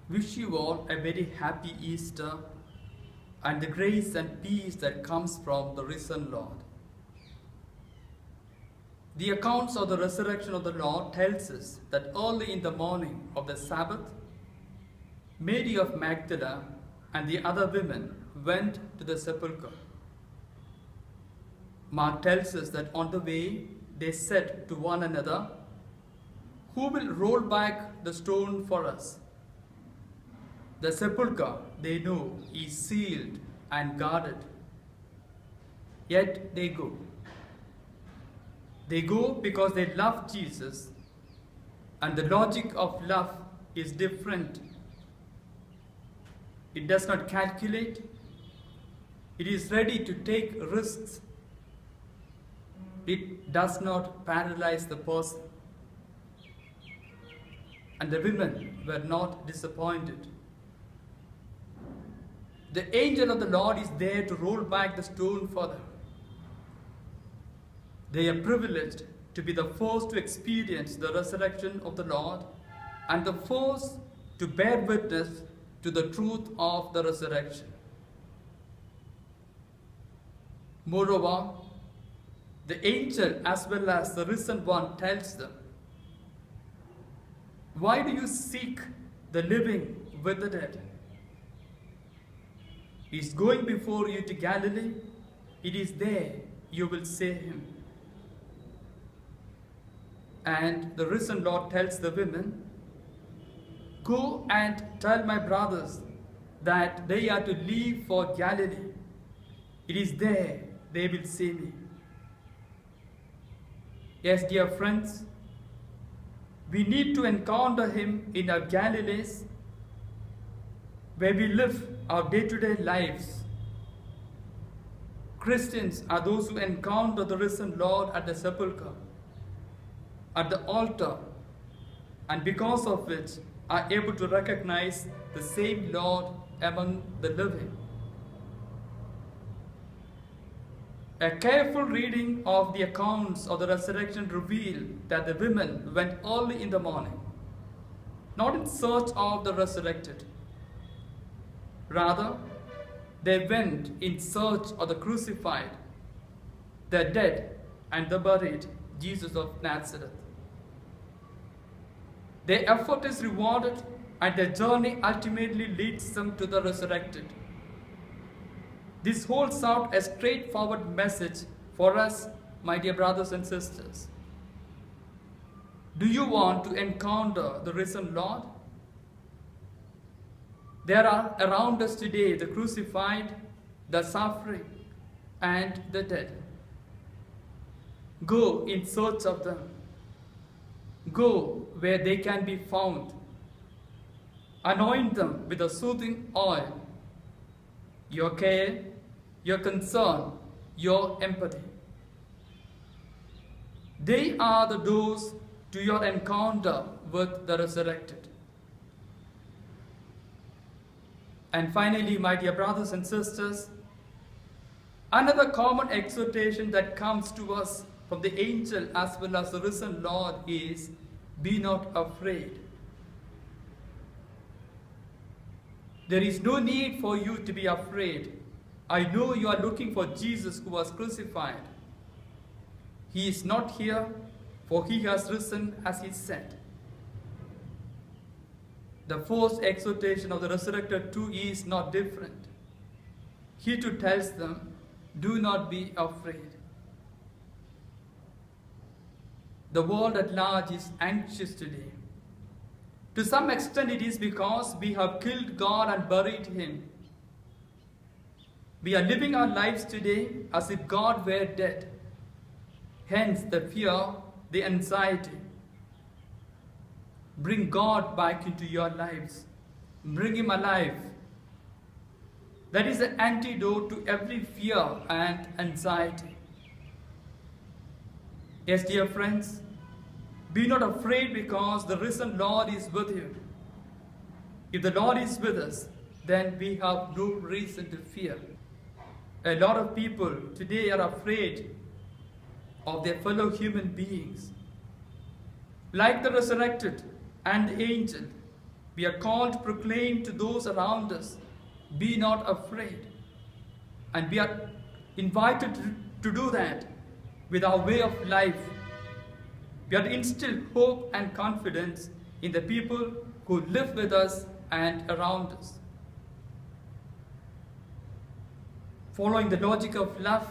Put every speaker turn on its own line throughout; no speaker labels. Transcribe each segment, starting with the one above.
Wish you all a very happy Easter and the grace and peace that comes from the risen Lord. The accounts of the resurrection of the Lord tells us that early in the morning of the Sabbath, Mary of Magdala and the other women went to the sepulchre. Mark tells us that on the way they said to one another, "Who will roll back the stone for us?" The sepulchre, they know, is sealed and guarded. Yet they go. They go because they love Jesus, and the logic of love is different. It does not calculate. It is ready to take risks. It does not paralyze the person. And the women were not disappointed. The angel of the Lord is there to roll back the stone for them. They are privileged to be the first to experience the resurrection of the Lord and the first to bear witness to the truth of the resurrection. Moreover, the angel as well as the risen one tells them, "Why do you seek the living with the dead? He is going before you to Galilee. It is there you will see him." And the risen Lord tells the women, "Go and tell my brothers that they are to leave for Galilee. It is there they will see me." Yes, dear friends, we need to encounter him in our Galilees where we live our day-to-day lives. Christians are those who encounter the risen Lord at the sepulchre, at the altar, and because of which are able to recognize the same Lord among the living. A careful reading of the accounts of the resurrection reveal that the women went early in the morning, not in search of the resurrected. Rather, they went in search of the crucified, the dead, and the buried Jesus of Nazareth. Their effort is rewarded, and their journey ultimately leads them to the resurrected. This holds out a straightforward message for us, my dear brothers and sisters. Do you want to encounter the risen Lord? There are around us today the crucified, the suffering, and the dead. Go in search of them. Go where they can be found. Anoint them with a soothing oil. Your care, your concern, your empathy. They are the doors to your encounter with the resurrected. And finally, my dear brothers and sisters, another common exhortation that comes to us from the angel as well as the risen Lord is, "Be not afraid." There is no need for you to be afraid. I know you are looking for Jesus who was crucified. He is not here, for he has risen as he said. The first exhortation of the resurrected too is not different. He too tells them, "Do not be afraid." The world at large is anxious today. To some extent it is because we have killed God and buried him. We are living our lives today as if God were dead. Hence the fear, the anxiety. Bring God back into your lives. Bring him alive. That is the antidote to every fear and anxiety. Yes, dear friends, be not afraid because the risen Lord is with you. If the Lord is with us, then we have no reason to fear. A lot of people today are afraid of their fellow human beings. Like the resurrected and the angel, We are called to proclaim to those around us, be not afraid. And we are invited to do that with our way of life. We are to instill hope and confidence in the people who live with us and around us. Following the logic of love,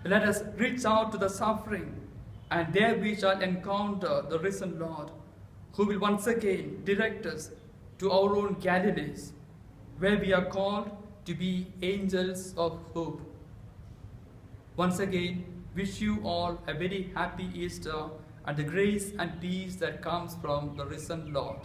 let us reach out to the suffering, and there we shall encounter the risen Lord, who will once again direct us to our own Galilees, where we are called to be angels of hope. Once again, wish you all a very happy Easter and the grace and peace that comes from the risen Lord.